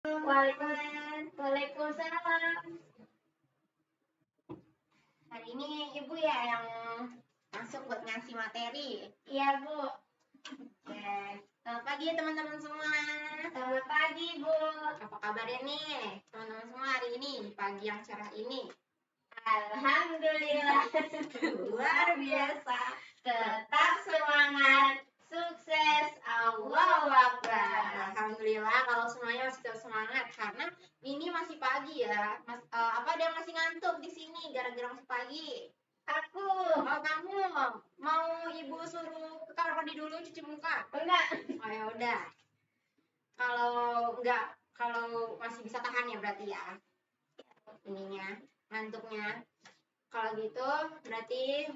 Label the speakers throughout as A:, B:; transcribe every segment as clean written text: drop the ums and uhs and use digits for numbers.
A: Waalaikumsalam. Hari ini Ibu ya yang masuk buat ngasih materi. Iya, Bu. Oke. Selamat pagi teman-teman semua. Selamat pagi, Bu. Apa kabarnya nih teman-teman semua hari ini, di pagi yang cerah ini? Alhamdulillah. Luar biasa. Tetap semangat. Sukses. Allahu Akbar. Alhamdulillah kalau semuanya masih tetap semangat karena ini masih pagi ya. Apa ada yang masih ngantuk di sini gara-gara masih pagi? Aku. Oh, kamu mau Ibu suruh ke kamar mandi dulu cuci muka? Enggak. Oh ya udah. Kalau masih bisa tahan ya berarti ya. Ininya, ngantuknya. Kalau gitu berarti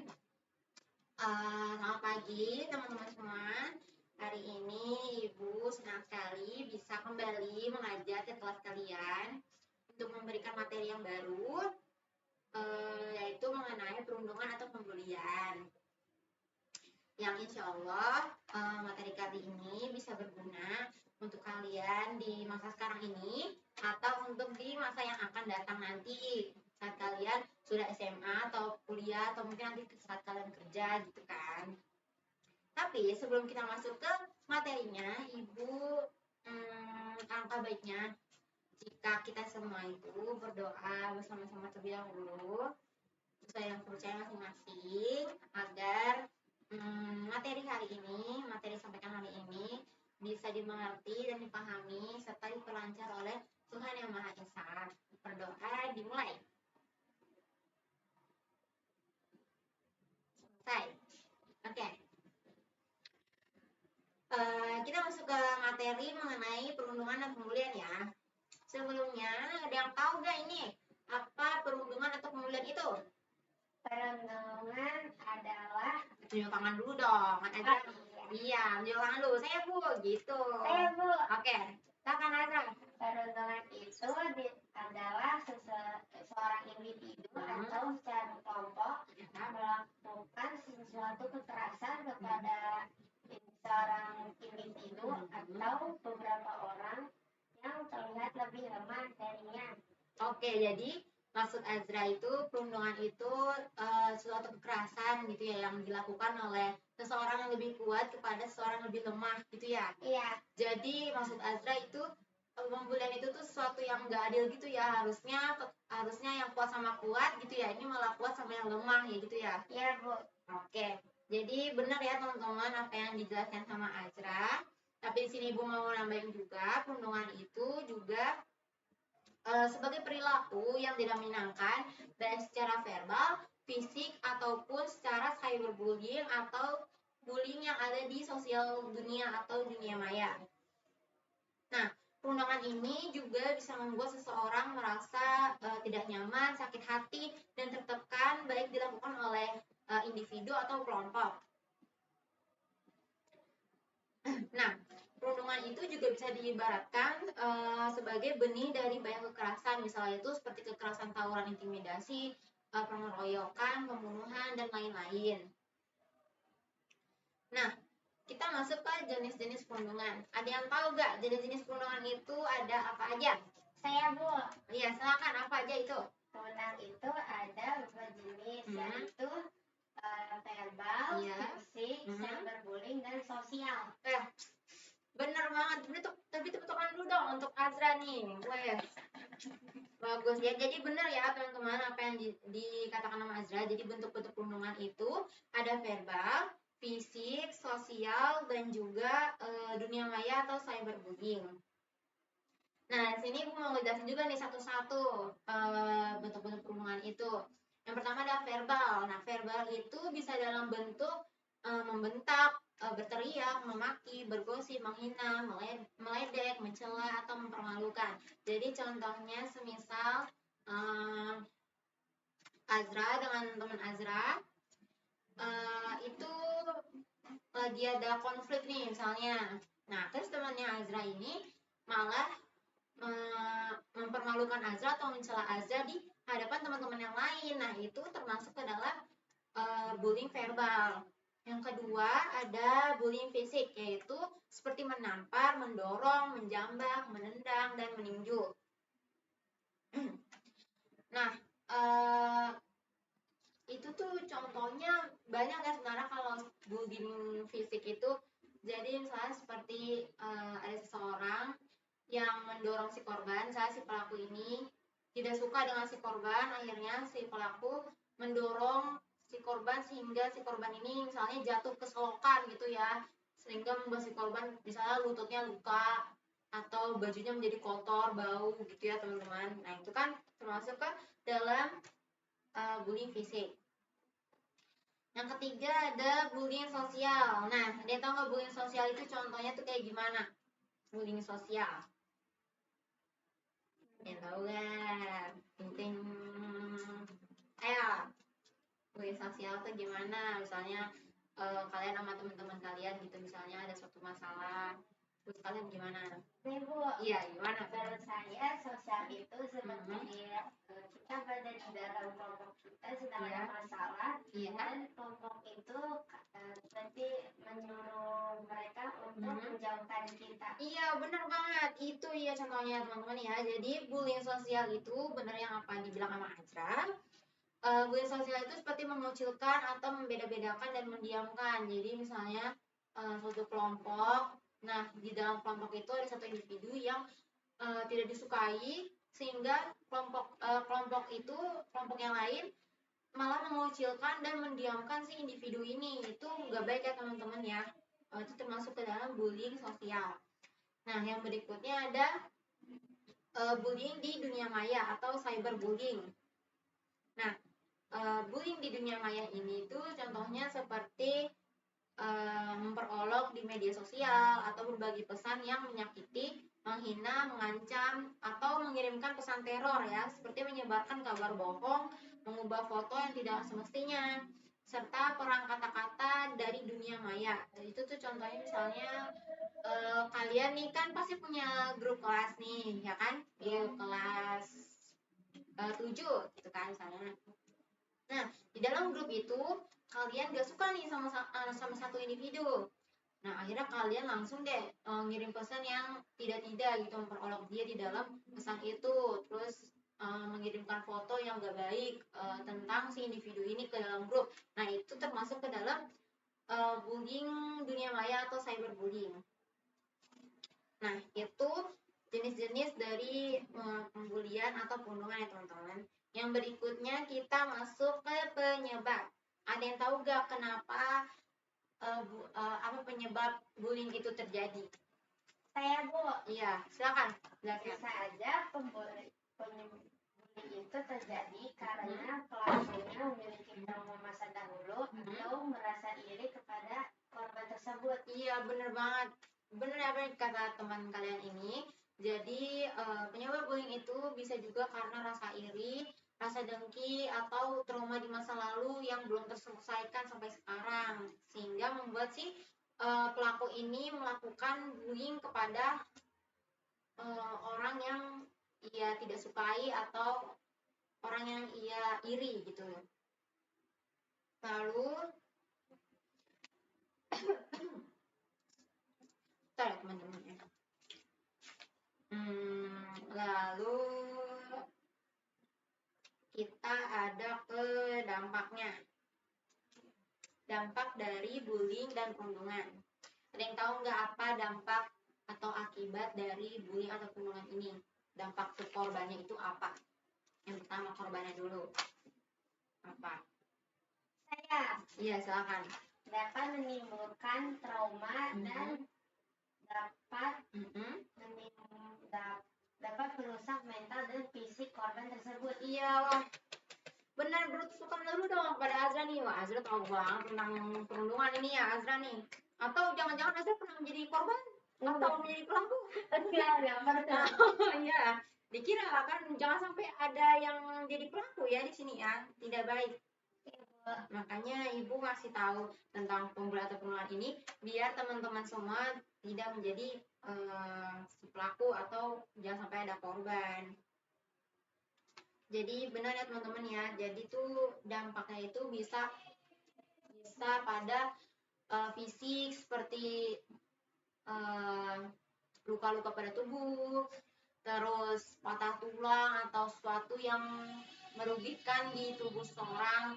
A: selamat pagi teman-teman semua. Hari ini Ibu senang sekali bisa kembali mengajar ke kelas kalian untuk memberikan materi yang baru, yaitu mengenai perundungan atau pembulian. Yang insya Allah materi kali ini bisa berguna untuk kalian di masa sekarang ini atau untuk di masa yang akan datang nanti saat kalian sudah SMA atau kuliah atau mungkin nanti saat kalian kerja gitu kan. Tapi sebelum kita masuk ke materinya, Ibu alangkah baiknya jika kita semua itu berdoa bersama-sama terlebih dahulu sesuai yang percaya masing-masing agar materi sampaikan hari ini bisa dimengerti dan dipahami serta diperlancar oleh Tuhan Yang Maha Esa. Berdoa dimulai. Selesai. Oke. Kita masuk ke materi mengenai perundungan dan pembulian ya. Sebelumnya ada yang tahu gak ini apa perundungan atau pembulian itu? Perundungan adalah tunjuk tangan dulu dong. Iya, tunjuk tangan dulu. Saya Bu, gitu. Saya Bu. Oke, silakan Azra. Perundungan itu adalah seorang individu atau secara kelompok melakukan sesuatu kekerasan kepada seorang individu atau beberapa orang yang terlihat lebih lemah darinya. Oke, jadi maksud Azra itu perundungan itu suatu kekerasan gitu ya yang dilakukan oleh seseorang yang lebih kuat kepada seseorang yang lebih lemah gitu ya. Iya. Jadi maksud Azra itu pembulian itu tuh sesuatu yang nggak adil gitu ya, harusnya yang kuat sama kuat gitu ya, ini malah kuat sama yang lemah ya gitu ya. Iya Bu. Oke, jadi benar ya teman-teman apa yang dijelaskan sama Azra. Tapi di sini Ibu mau nambahin juga perundungan itu juga sebagai perilaku yang tidak menyenangkan baik secara verbal, fisik ataupun secara cyberbullying atau bullying yang ada di sosial dunia atau dunia maya. Nah, perundungan ini juga bisa membuat seseorang merasa tidak nyaman, sakit hati, dan tertekan baik dilakukan oleh individu atau kelompok. Nah, perundungan itu juga bisa diibaratkan sebagai benih dari banyak kekerasan, misalnya itu seperti kekerasan tawuran, intimidasi, pengeroyokan, pembunuhan, dan lain-lain. Nah, kita masuk ke jenis-jenis perundungan. Ada yang tahu gak jenis-jenis perundungan itu ada apa aja? Saya Bu. Iya, silakan, apa aja itu? Perundungan itu ada beberapa jenis, yaitu verbal, fisik, cyberbullying, dan sosial. Bener banget. Tapi tepuk tangan dulu dong untuk Azra nih. Wes. Bagus ya. Jadi benar ya teman-teman apa yang dikatakan sama Azra. Jadi bentuk-bentuk perundungan itu ada verbal, fisik, sosial, dan juga dunia maya atau cyberbullying. Nah, di sini aku mau ngejelasin juga nih satu-satu bentuk-bentuk perundungan itu. Yang pertama adalah verbal. Nah, verbal itu bisa dalam bentuk membentak, berteriak, memaki, bergosip, menghina, meledek, mencela, atau mempermalukan. Jadi contohnya semisal Azra dengan teman Azra itu lagi ada konflik nih misalnya. Nah, terus temannya Azra ini malah mempermalukan Azra atau mencela Azra di hadapan teman-teman yang lain. Nah, itu termasuk ke dalam bullying verbal. Yang kedua ada bullying fisik, yaitu seperti menampar, mendorong, menjambak, menendang, dan meninju. Nah, itu tuh contohnya banyak ya sebenarnya kalau bullying fisik itu. Jadi misalnya seperti ada seseorang yang mendorong si korban, misalnya si pelaku ini tidak suka dengan si korban, akhirnya si pelaku mendorong si korban sehingga si korban ini misalnya jatuh ke selokan gitu ya, sehingga membuat si korban misalnya lututnya luka atau bajunya menjadi kotor, bau gitu ya teman-teman. Nah itu kan termasuk ke dalam bullying fisik. Yang ketiga ada bullying sosial. Nah, dia tahu nggak bullying sosial itu contohnya tuh kayak gimana? Bullying sosial. Ya tahu nggak? Penting. Ayo, bullying sosial tuh gimana? Misalnya kalian sama teman-teman kalian gitu, misalnya ada suatu masalah, terus kalian gimana? Nih Bu, iya gimana? Menurut saya sosial itu seperti kita berada di dalam kelompok kita sedang ada masalah, dan kelompok itu berarti menyuruh mereka untuk menjauhkan kita. Iya benar banget, itu ya contohnya teman-teman ya. Jadi bullying sosial itu benar yang apa dibilang sama Azra. Bullying sosial itu seperti mengucilkan atau membeda-bedakan dan mendiamkan. Jadi misalnya suatu kelompok, nah di dalam kelompok itu ada satu individu yang tidak disukai, sehingga kelompok itu, kelompok yang lain malah mengucilkan dan mendiamkan si individu ini. Itu nggak baik ya teman-teman ya. Itu termasuk ke dalam bullying sosial. Nah yang berikutnya ada bullying di dunia maya atau cyberbullying. Nah bullying di dunia maya ini tuh contohnya seperti memperolok di media sosial atau berbagi pesan yang menyakiti, menghina, mengancam, atau mengirimkan pesan teror ya, seperti menyebarkan kabar bohong, mengubah foto yang tidak semestinya, serta perang kata-kata dari dunia maya. Dan itu tuh contohnya misalnya kalian nih kan pasti punya grup kelas nih, ya kan? Grup kelas 7 gitu kan misalnya. Nah, di dalam grup itu kalian gak suka nih sama satu individu. Nah, akhirnya kalian langsung deh ngirim pesan yang tidak-tidak gitu, memperolok dia di dalam pesan itu. Terus mengirimkan foto yang gak baik tentang si individu ini ke dalam grup. Nah, itu termasuk ke dalam bullying dunia maya atau cyberbullying. Nah, itu jenis-jenis dari pembulian atau perundungan ya teman-teman. Yang berikutnya kita masuk ke penyebab. Ada yang tahu gak kenapa apa penyebab bullying itu terjadi? Saya Bu. Iya, silakan. Bisa aja pembuli itu terjadi karena pelakunya memiliki trauma masa dahulu atau merasa iri kepada korban tersebut. Iya, benar banget. Benar apa yang kata teman kalian ini. Jadi penyebab bullying itu bisa juga karena rasa iri, rasa dengki, atau trauma di masa lalu yang belum terselesaikan sampai sekarang, sehingga membuat si pelaku ini melakukan bullying kepada orang yang ia tidak sukai atau orang yang ia iri gitu. Lalu bentar ya teman-teman ya. Lalu kita ada ke dampaknya. Dampak dari bullying dan perundungan. Ada yang tahu nggak apa dampak atau akibat dari bullying atau perundungan ini? Dampak ke korbannya itu apa? Yang pertama korbannya dulu. Apa? Saya. Iya, silakan. Dapat menimbulkan trauma dan dapat merusak mental dan fisik korban tersebut. Iya, wah. Benar, berusukan dulu dong pada Azra nih. Wah, Azra tahu banget tentang perundungan ini ya, Azra nih. Atau jangan-jangan Azra pernah menjadi korban? Atau menjadi pelaku? Enggak pernah. Oh iya, dikira kan jangan sampai ada yang jadi pelaku ya di sini ya. Tidak baik. Makanya ibu ngasih tahu tentang pembulian atau perundungan ini biar teman-teman semua tidak menjadi si pelaku atau jangan sampai ada korban. Jadi benar ya teman-teman ya. Jadi tuh dampaknya itu bisa pada fisik seperti luka-luka pada tubuh, terus patah tulang atau sesuatu yang merugikan di tubuh seseorang.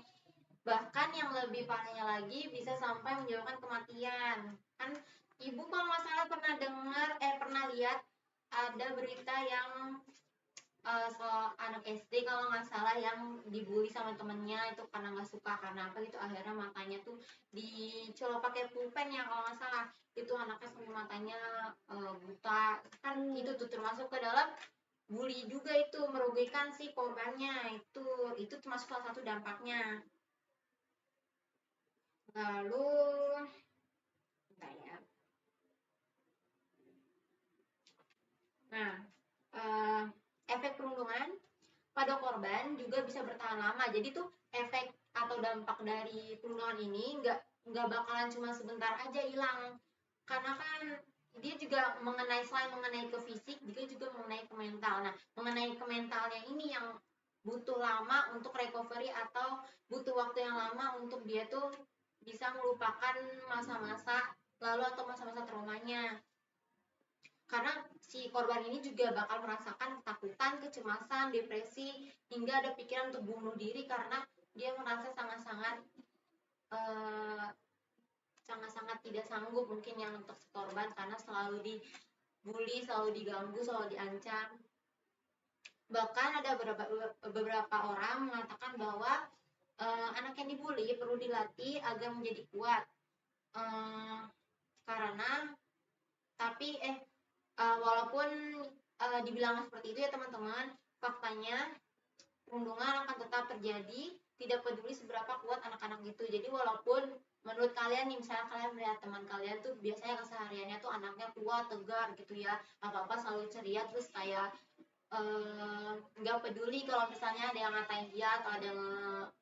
A: Bahkan yang lebih parahnya lagi bisa sampai menyebabkan kematian. Kan ibu kalau nggak salah pernah lihat ada berita yang soal anak SD kalau nggak salah yang dibully sama temennya itu karena nggak suka karena apa gitu, akhirnya matanya tuh dicolok pakai pulpen ya kalau nggak salah, itu anaknya sampai matanya buta. Kan itu tuh termasuk ke dalam bully juga, itu merugikan si korbannya, itu termasuk salah satu dampaknya. Lalu bentar ya. Nah, efek perundungan pada korban juga bisa bertahan lama. Jadi tuh efek atau dampak dari perundungan ini nggak bakalan cuma sebentar aja hilang, karena kan dia juga selain mengenai ke fisik, juga mengenai ke mental. Nah, mengenai ke mentalnya ini yang butuh lama untuk recovery atau butuh waktu yang lama untuk dia tuh bisa melupakan masa-masa lalu atau masa-masa traumanya. Karena si korban ini juga bakal merasakan ketakutan, kecemasan, depresi, hingga ada pikiran untuk bunuh diri karena dia merasa sangat-sangat tidak sanggup mungkin yang untuk si korban, karena selalu dibully, selalu diganggu, selalu diancam. Bahkan ada beberapa orang mengatakan bahwa anak yang dibully perlu dilatih agar menjadi kuat, karena walaupun dibilang seperti itu ya teman-teman, faktanya perundungan akan tetap terjadi, tidak peduli seberapa kuat anak-anak itu. Jadi walaupun menurut kalian nih, misalnya kalian melihat teman kalian tuh biasanya kesehariannya tuh anaknya kuat, tegar gitu ya, apa-apa selalu ceria, terus kayak nggak peduli kalau misalnya ada yang ngatain dia atau ada yang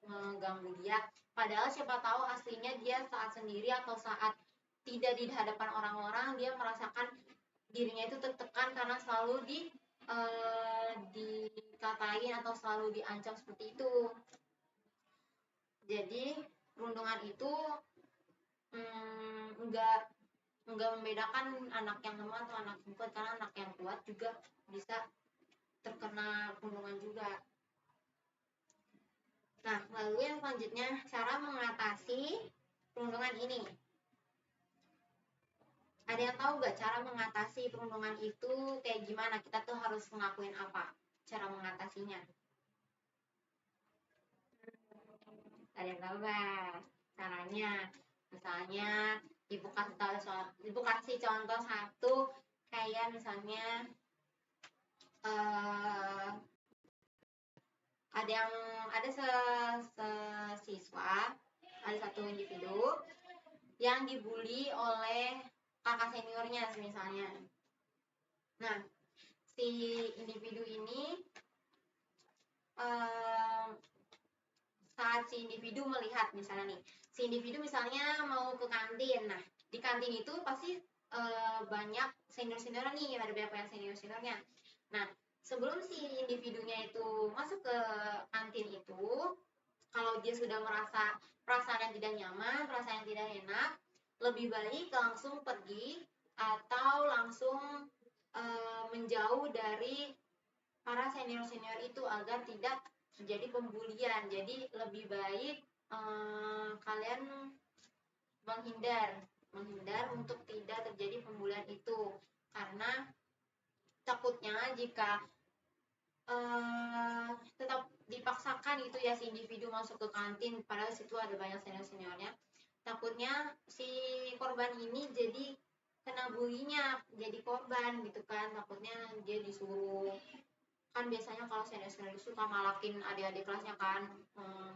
A: ngeganggu dia, padahal siapa tahu aslinya dia saat sendiri atau saat tidak di hadapan orang-orang dia merasakan dirinya itu tertekan karena selalu dikatain atau selalu diancam seperti itu. Jadi perundungan itu enggak membedakan anak yang lemah atau anak yang kuat, karena anak yang kuat juga bisa terkena perundungan juga. Nah, lalu yang selanjutnya, cara mengatasi perundungan ini. Ada yang tahu nggak cara mengatasi perundungan itu kayak gimana? Kita tuh harus ngelakuin apa? Cara mengatasinya. Ada yang tahu nggak caranya? Misalnya ibu kasih contoh satu, kayak misalnya ada siswa, ada satu individu yang dibully oleh kakak seniornya misalnya. Nah, si individu ini saat si individu melihat misalnya nih, si individu misalnya mau ke kantin. Nah, di kantin itu pasti banyak senior-senior nih, ada banyak senior-seniornya. Nah, sebelum si individunya itu masuk ke kantin itu, kalau dia sudah merasa perasaan yang tidak nyaman, perasaan yang tidak enak, lebih baik langsung pergi atau langsung menjauh dari para senior-senior itu agar tidak terjadi pembulian. Jadi lebih baik kalian menghindar untuk tidak terjadi pembulian itu, karena takutnya jika tetap dipaksakan itu ya si individu masuk ke kantin padahal situ ada banyak senior-seniornya, takutnya si korban ini jadi kena bulinya, jadi korban gitu kan. Takutnya dia disuruh, kan biasanya kalau senior-senior suka malakin adik-adik kelasnya kan,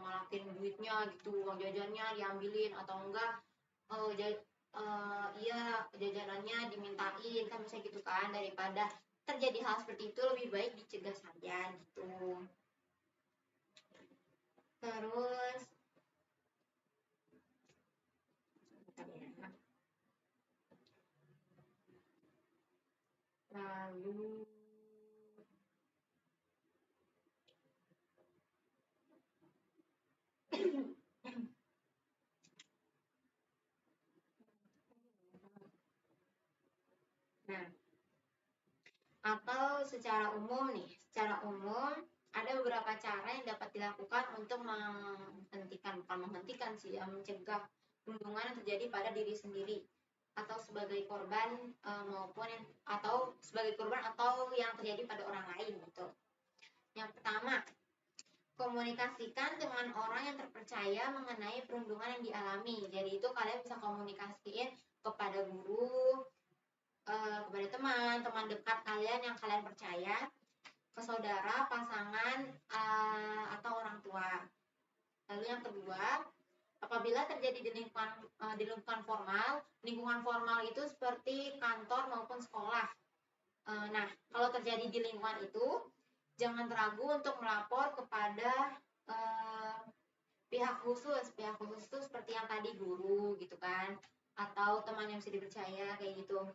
A: malakin duitnya gitu, uang jajannya diambilin atau enggak iya jajanannya dimintain kan, bisa gitu kan. Daripada terjadi hal seperti itu lebih baik dicegah saja gitu. Terus lalu Atau secara umum nih, secara umum ada beberapa cara yang dapat dilakukan untuk bukan menghentikan sih, mencegah perundungan yang terjadi pada diri sendiri atau sebagai korban atau sebagai korban atau yang terjadi pada orang lain gitu. Yang pertama, komunikasikan dengan orang yang terpercaya mengenai perundungan yang dialami. Jadi itu kalian bisa komunikasiin kepada guru, kepada teman dekat kalian yang kalian percaya, ke saudara, pasangan, atau orang tua. Lalu yang kedua, apabila terjadi di lingkungan formal itu seperti kantor maupun sekolah. Nah, kalau terjadi di lingkungan itu, jangan ragu untuk melapor kepada pihak khusus. Pihak khusus itu seperti yang tadi, guru gitu kan, atau teman yang bisa dipercaya kayak gitu.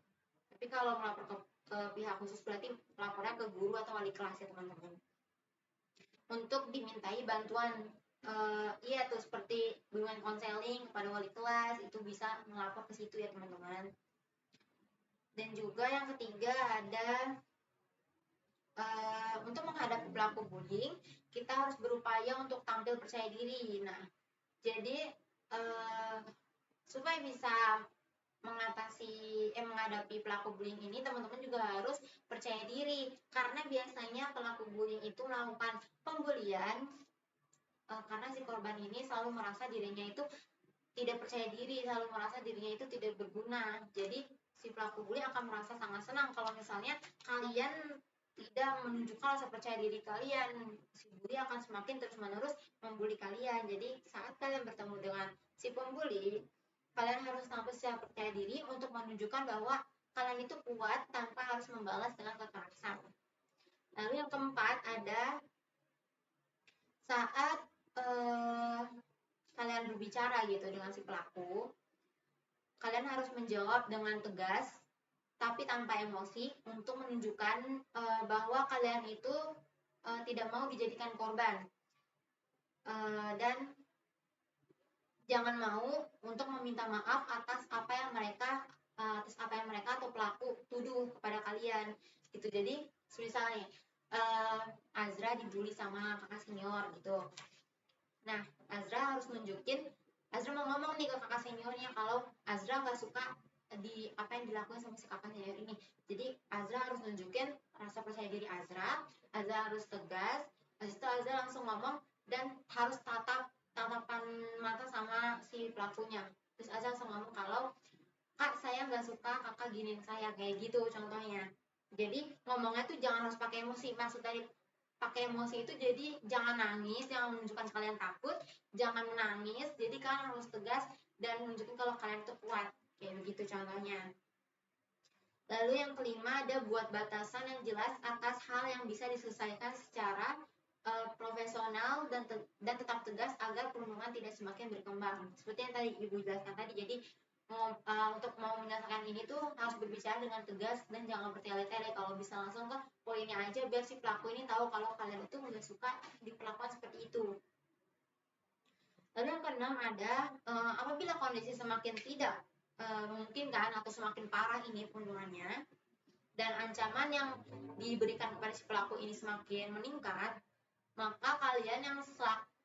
A: Tapi kalau melapor ke pihak khusus berarti lapornya ke guru atau wali kelas ya teman-teman. Untuk dimintai bantuan, iya tuh seperti bimbingan konseling kepada wali kelas, itu bisa melapor ke situ ya teman-teman. Dan juga yang ketiga ada untuk menghadapi pelaku bullying, kita harus berupaya untuk tampil percaya diri. Nah, jadi supaya bisa menghadapi pelaku bullying ini, teman-teman juga harus percaya diri, karena biasanya pelaku bullying itu melakukan pembulian karena si korban ini selalu merasa dirinya itu tidak percaya diri, selalu merasa dirinya itu tidak berguna. Jadi si pelaku bullying akan merasa sangat senang kalau misalnya kalian tidak menunjukkan rasa percaya diri kalian. Si bully akan semakin terus-menerus membuli kalian. Jadi saat kalian bertemu dengan si pembuli, kalian harus tampil secara percaya diri untuk menunjukkan bahwa kalian itu kuat tanpa harus membalas dengan kekerasan. Lalu yang keempat ada saat kalian berbicara gitu dengan si pelaku, kalian harus menjawab dengan tegas tapi tanpa emosi untuk menunjukkan bahwa kalian itu tidak mau dijadikan korban, dan jangan mau untuk meminta maaf atas apa yang mereka atau pelaku tuduh kepada kalian gitu. Jadi misalnya Azra dibully sama kakak senior gitu. Nah, Azra harus nunjukin, Azra mau ngomong nih ke kakak seniornya kalau Azra nggak suka di apa yang dilakukan sama si kakak senior ini. Jadi Azra harus nunjukin rasa percaya diri Azra harus tegas, habis itu Azra langsung ngomong dan harus tatapan mata sama si pelakunya. Terus Azra langsung ngomong kalau kak saya nggak suka kakak giniin saya, kayak gitu contohnya. Jadi ngomongnya tuh jangan harus pakai emosi. Maksud dari pakai emosi itu jadi jangan nangis, jangan menunjukkan kalian takut, jangan menangis, jadi kalian harus tegas dan menunjukkan kalau kalian itu kuat, kayak begitu contohnya. Lalu yang kelima ada buat batasan yang jelas atas hal yang bisa diselesaikan secara profesional dan tetap tegas agar perundungan tidak semakin berkembang. Seperti yang tadi Ibu jelaskan tadi, jadi untuk mau menyelesaikan ini tuh harus berbicara dengan tegas dan jangan bertele-tele. Kalau bisa langsung ke poinnya aja biar si pelaku ini tahu kalau kalian itu nggak suka diperlakukan seperti itu. Lalu yang keenam ada apabila kondisi semakin tidak memungkinkan atau semakin parah ini perundungannya dan ancaman yang diberikan kepada si pelaku ini semakin meningkat, maka kalian yang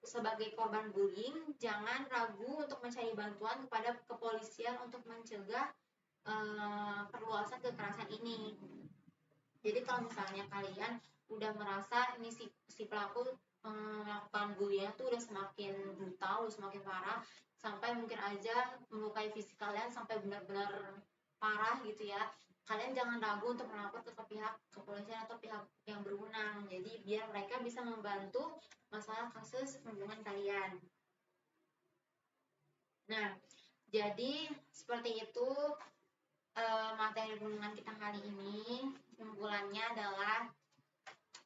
A: sebagai korban bullying jangan ragu untuk mencari bantuan kepada kepolisian untuk mencegah perluasan kekerasan ini. Jadi kalau misalnya kalian udah merasa ini si pelaku melakukan bullying itu udah semakin brutal, udah semakin parah, sampai mungkin aja melukai fisik kalian sampai benar-benar parah gitu ya, kalian jangan ragu untuk melapor ke pihak kepolisian atau pihak yang berwenang. Jadi biar mereka bisa membantu masalah kasus perundungan kalian. Nah, jadi seperti itu materi perundungan kita kali ini. Kesimpulannya adalah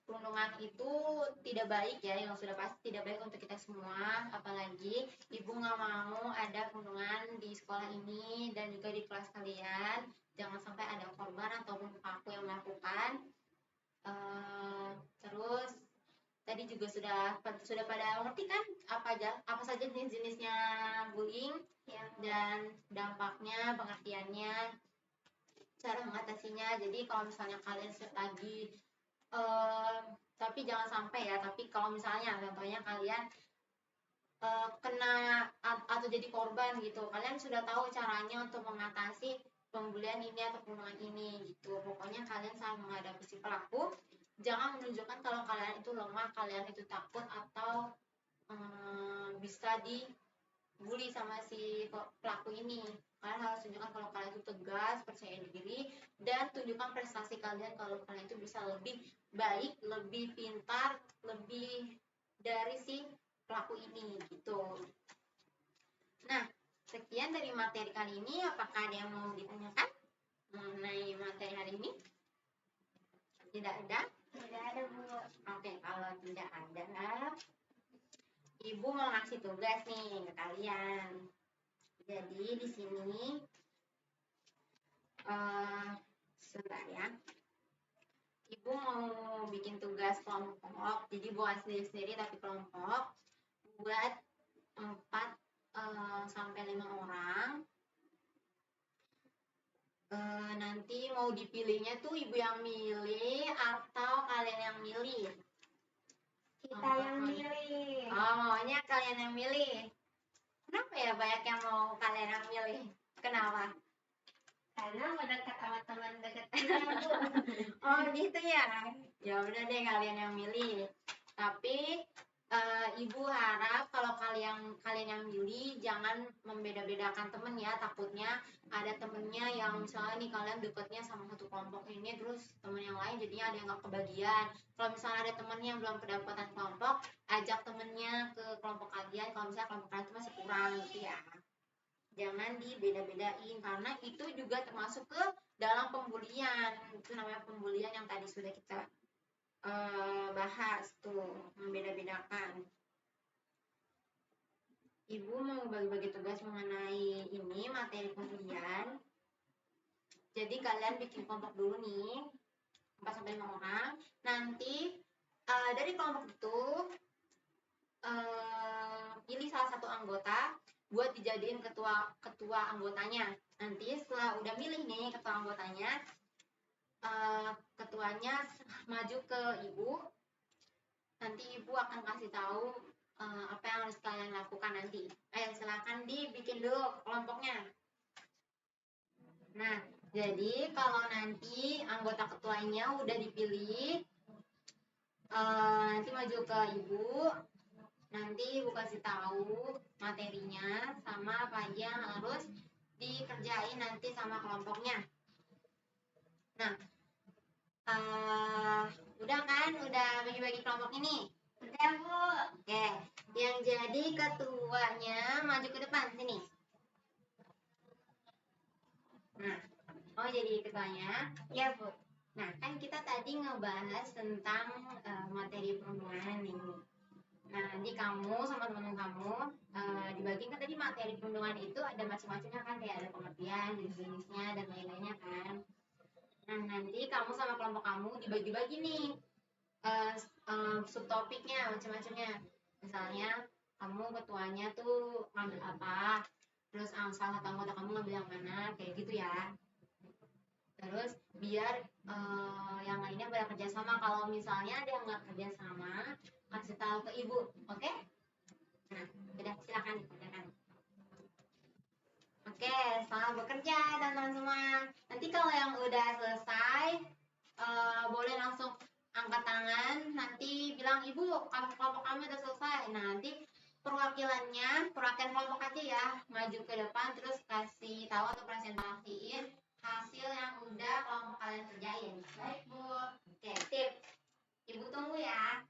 A: perundungan itu tidak baik ya, yang sudah pasti tidak baik untuk kita semua. Apalagi ibu nggak mau ada perundungan di sekolah ini dan juga di kelas kalian. Jangan sampai ada korban ataupun pelaku yang melakukan. Terus tadi juga sudah pada mengerti kan apa saja jenis-jenisnya bullying ya, dan dampaknya, pengertiannya. cara mengatasinya. Jadi kalau misalnya kalian lagi tapi jangan sampai ya, tapi kalau misalnya contohnya kalian kena atau jadi korban gitu, kalian sudah tahu caranya untuk mengatasi pembulian ini atau pembunuhan ini gitu. Pokoknya kalian saat menghadapi si pelaku, jangan menunjukkan kalau kalian itu lemah, kalian itu takut atau bisa dibully sama si pelaku ini. Kalian harus tunjukkan kalau kalian itu tegas, percaya diri, dan tunjukkan prestasi kalian kalau kalian itu bisa lebih baik, lebih pintar, lebih dari si pelaku ini gitu. Nah, sekian dari materi kali ini. Apakah ada yang mau ditanyakan mengenai materi hari ini? Tidak ada? Tidak ada, Bu. Oke, kalau tidak ada, Ibu mau ngasih tugas nih ke kalian. Jadi di sini sebentar ya. Ibu mau bikin tugas kelompok, jadi bukan sendiri-sendiri tapi kelompok, buat 4 sampai 5 orang. Nanti mau dipilihnya tuh ibu yang milih atau kalian yang milih? Kita yang milih. Oh, maunya kalian yang milih. Kenapa ya banyak yang mau kalian yang milih? Kenapa? Karena mau dekat sama teman dekatnya, Bu. Oh gitu ya. Ya udah deh kalian yang milih. Tapi Ibu harap kalau kalian yang milih jangan membeda-bedakan temen ya. Takutnya ada temennya yang misalnya nih kalian dekatnya sama satu kelompok ini, terus temen yang lain jadinya ada yang gak kebagian. Kalau misalnya ada temennya yang belum kedapatan kelompok, ajak temennya ke kelompok kalian. Kalau misalnya kelompok kalian itu masih kurang gitu ya. Jangan dibeda-bedain karena itu juga termasuk ke dalam pembulian. Itu namanya pembulian yang tadi sudah kita bahas tuh, membeda-bedakan. Ibu mau bagi-bagi tugas mengenai ini materi pembulian. Jadi kalian bikin kelompok dulu nih, 4 sampai 5 orang. Nanti dari kelompok itu pilih salah satu anggota buat dijadiin ketua anggotanya. Nanti setelah udah milih nih ketua anggotanya, ketuanya maju ke ibu. Nanti ibu akan kasih tahu apa yang harus kalian lakukan nanti. Ayo silakan dibikin dulu kelompoknya. Nah, jadi kalau nanti anggota ketuanya udah dipilih, nanti maju ke ibu. Nanti ibu kasih tahu materinya sama apa aja yang harus dikerjain nanti sama kelompoknya. Nah, udah kan? Udah bagi-bagi kelompok ini? Udah, Bu. Oke, yang jadi ketuanya maju ke depan sini. Nah, oh jadi ketuanya? Ya, Bu. Nah, kan kita tadi ngebahas tentang materi perundungan ini. Nah, nanti kamu sama teman-teman kamu dibagi kan tadi materi perundungan itu ada macam-macamnya kan, kayak ada pengertian, jenis-jenisnya dan lain-lainnya kan. Nah, nanti kamu sama kelompok kamu dibagi-bagi nih subtopiknya macam-macamnya. Misalnya kamu ketuanya tuh ngambil apa, terus salah satu anggota kamu ngambil yang mana, kayak gitu ya. Terus biar yang lainnya pada kerjasama. Kalau misalnya ada yang nggak kerjasama, kasih tahu ke ibu, oke? Nah, udah silakan dikerjakan. Oke, selamat bekerja teman-teman semua. Nanti kalau yang udah selesai, boleh langsung angkat tangan. Nanti bilang, ibu, kelompok kami udah selesai. Nah, nanti perwakilan kelompok aja ya, maju ke depan terus kasih tahu atau presentasiin hasil yang udah kelompok kalian kerjain. Baik, Bu. Oke, sip. Ibu tunggu ya.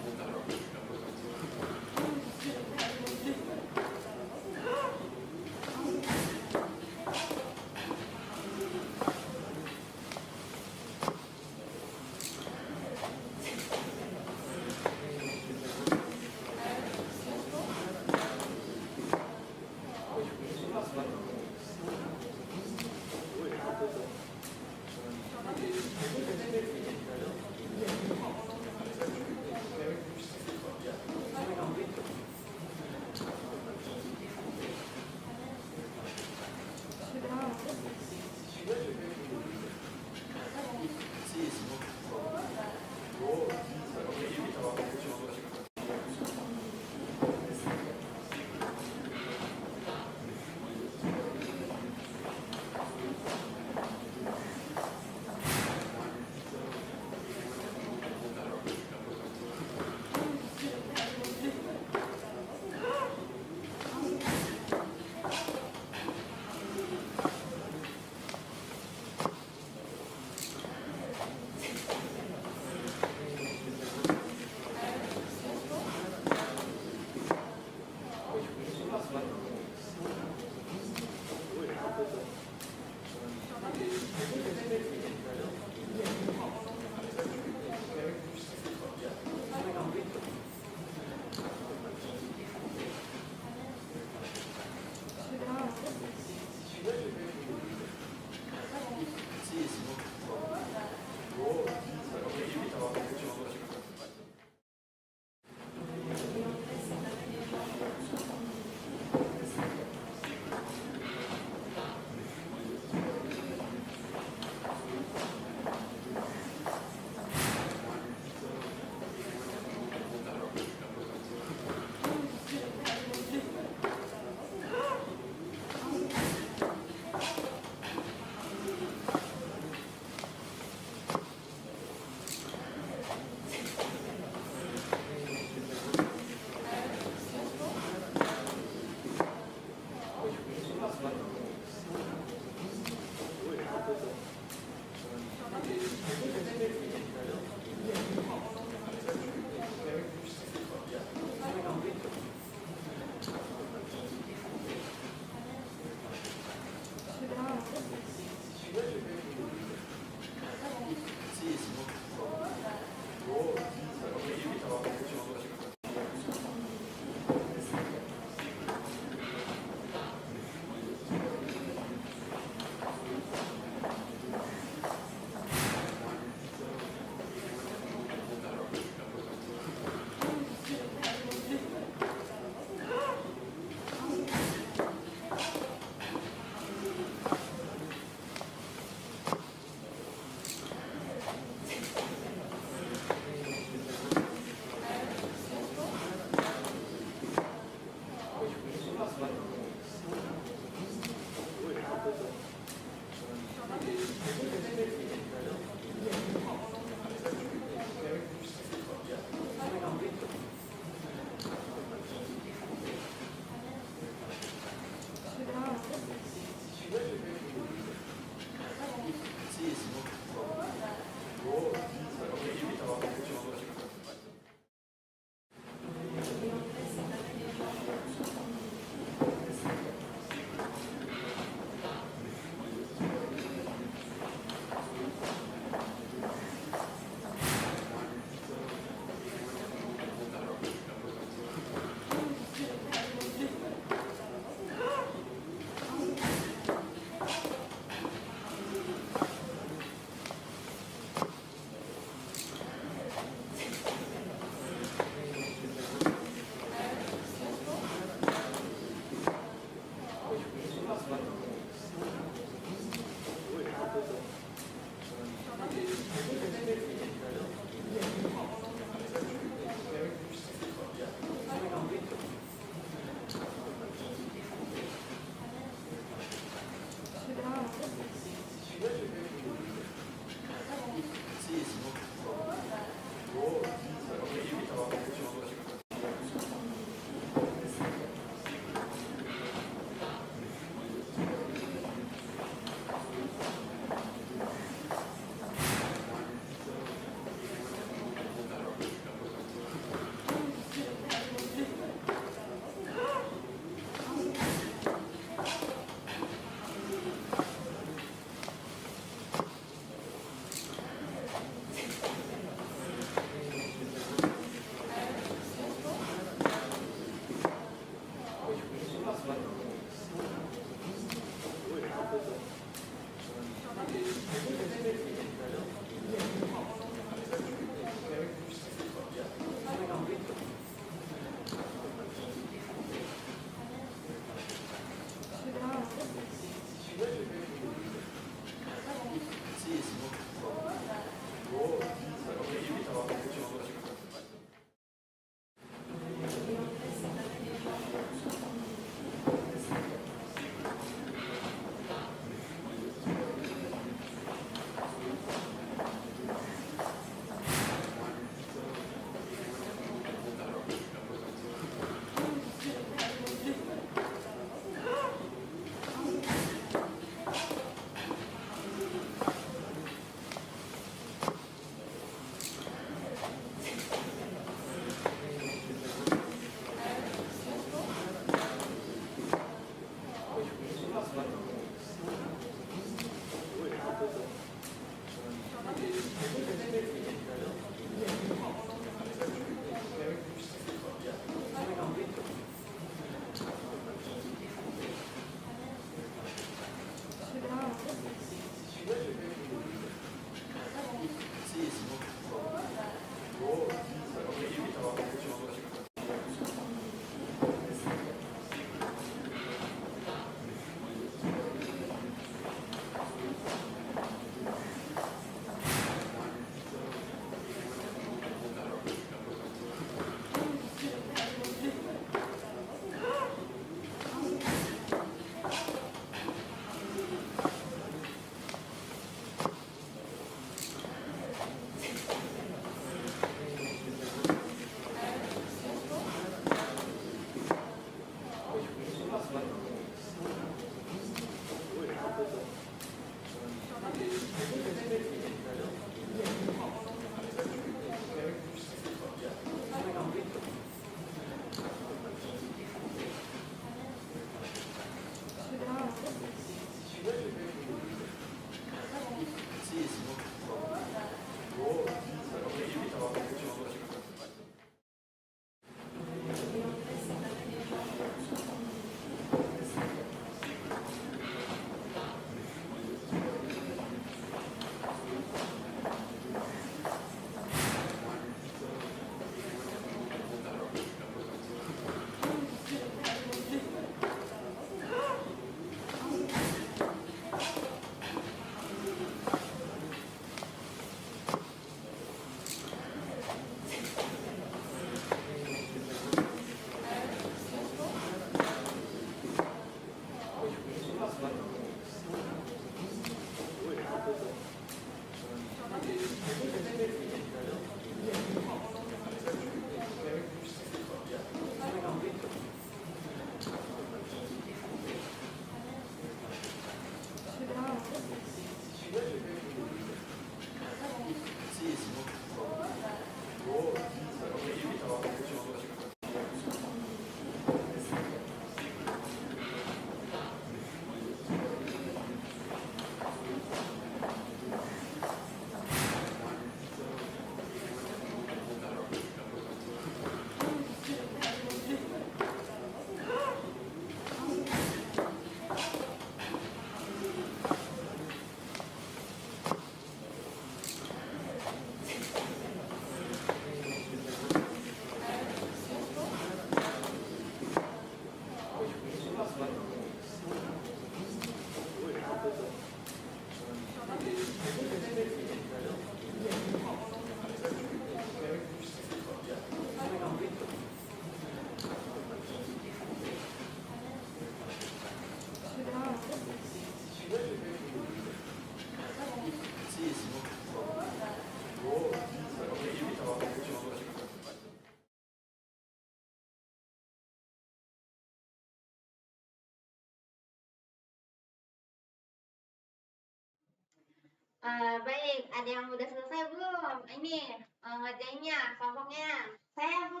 A: Baik, ada yang udah selesai belum? Ini ngerjainnya, kelompoknya. Saya, Bu.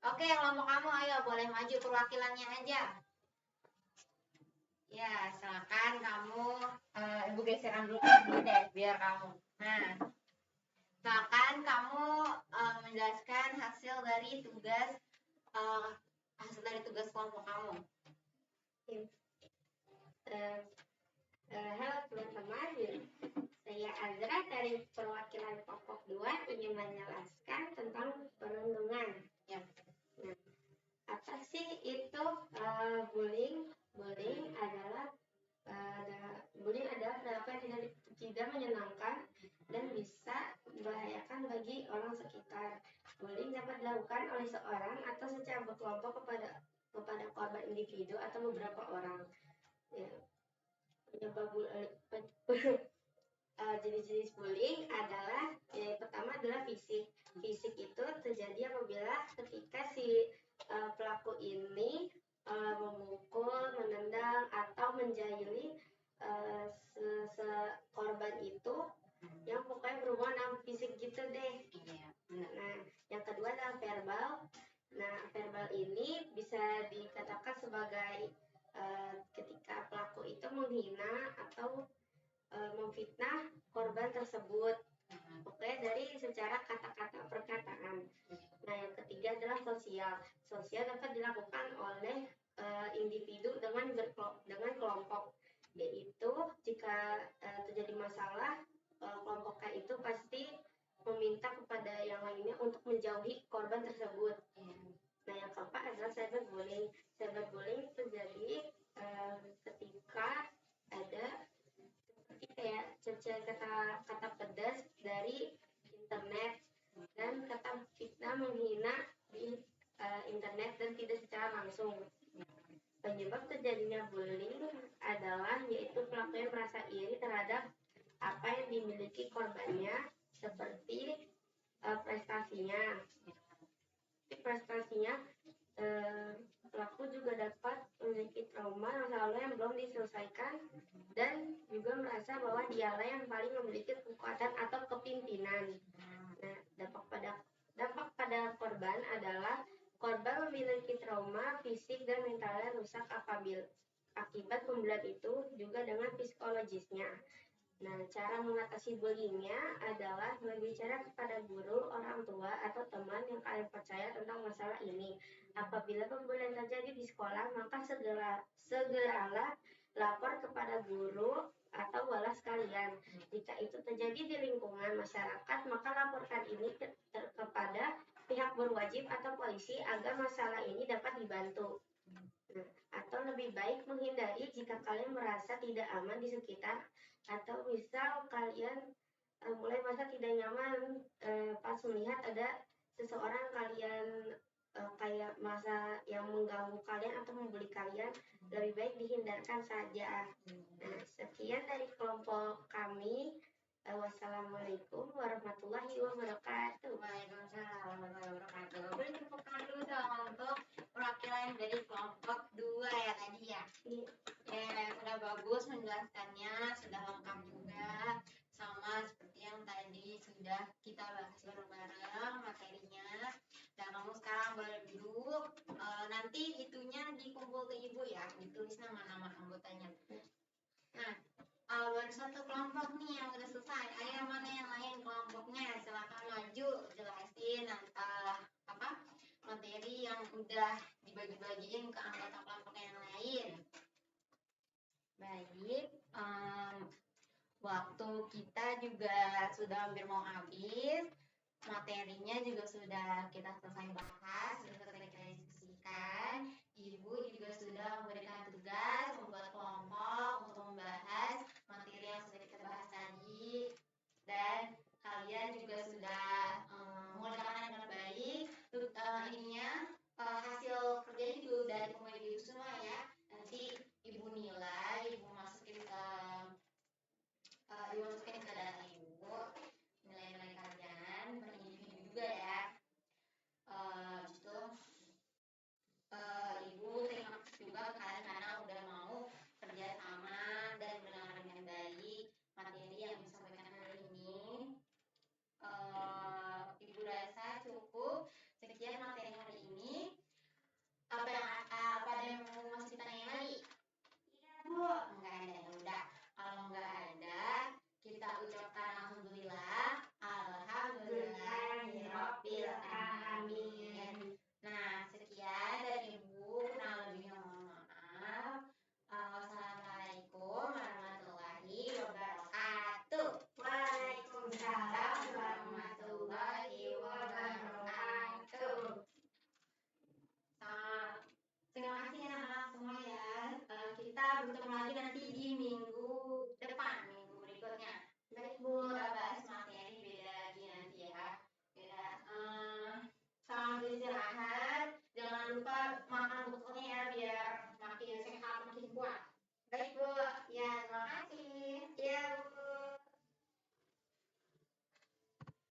A: Oke, kelompok kamu ayo boleh maju perwakilannya aja. Ya, silakan kamu. Ibu geserkan dulu deh, biar kamu. Nah, silakan kamu menjelaskan hasil dari tugas kelompok kamu.
B: Halo teman-teman, saya Azra dari perwakilan kelompok 2 ingin menjelaskan tentang perundungan.
A: Ya.
B: Nah, apa sih itu bullying? Bullying adalah perilaku yang tidak menyenangkan dan bisa membahayakan bagi orang sekitar. Bullying dapat dilakukan oleh seorang atau secara berkelompok kepada korban individu atau beberapa orang. Ya. Jenis-jenis bullying adalah pertama adalah fisik. Fisik itu terjadi apabila ketika si pelaku ini memukul, menendang atau menjahili korban itu yang pokoknya berhubungan dengan fisik gitu deh. Nah, yang kedua adalah verbal. Nah, verbal ini bisa dikatakan sebagai ketika pelaku itu menghina atau memfitnah korban tersebut. Oke, dari secara kata-kata perkataan. Nah, yang ketiga adalah sosial. Sosial dapat dilakukan oleh individu dengan kelompok, yaitu jika terjadi masalah, kelompoknya itu pasti meminta kepada yang lainnya untuk menjauhi korban tersebut. Nah, yang keempat adalah cyberbullying. Cyberbullying terjadi ketika ada kayak kata pedas dari internet dan kata fitnah menghina di internet dan tidak secara langsung. Penyebab terjadinya bullying adalah yaitu pelaku yang merasa iri terhadap apa yang dimiliki korbannya, seperti prestasinya. Pelaku juga dapat memiliki trauma masa lalu yang belum diselesaikan dan juga merasa bahwa dialah yang paling memiliki kekuatan atau kepimpinan. Nah, dampak pada korban adalah korban memiliki trauma fisik dan mentalnya rusak akibat pembulian itu juga dengan psikologisnya. Nah, cara mengatasi bullyingnya adalah berbicara kepada guru, orang tua, atau teman yang kalian percaya tentang masalah ini. Apabila pembulian terjadi di sekolah, maka segeralah lapor kepada guru atau balas kalian. Jika itu terjadi di lingkungan masyarakat, maka laporkan ini kepada pihak berwajib atau polisi agar masalah ini dapat dibantu. Atau lebih baik menghindari jika kalian merasa tidak aman di sekitar, atau misal kalian mulai merasa tidak nyaman pas melihat ada seseorang kalian kayak masa yang mengganggu kalian atau membuli kalian, lebih baik dihindarkan saja. Nah, sekian dari kelompok kami. Wassalamualaikum warahmatullahi wabarakatuh.
A: Waalaikumsalam warahmatullahi wabarakatuh. Boleh tepuk tangan dulu dong untuk perwakilan dari kelompok 2 ya tadi ya. Ya, sudah bagus menjelaskannya, sudah lengkap juga, sama seperti yang tadi sudah kita bahas bareng-bareng materinya. Dan kamu sekarang boleh duduk, nanti itunya dikumpul ke ibu ya, ditulis nama-nama anggotanya. Nah, baru satu kelompok nih yang udah selesai. Ayo, mana yang lain kelompoknya? Silakan maju, jelasin materi yang udah dibagi-bagiin ke anggota kelompok yang lain. Baik, waktu kita juga sudah hampir mau habis. Materinya juga sudah kita selesai bahas, sudah kita diskusikan. Ibu juga sudah memberikan tugas membuat kelompok untuk membahas materi yang sudah kita bahas tadi, dan kalian juga sudah mengerjakan dengan baik. Hasil kerjanya juga udah dikumpulkan di ibu semua ya. Nanti ibu nilai, ibu masukin ke data ibu nilai-nilai kalian per individu juga ya. suka makan buku sekolahnya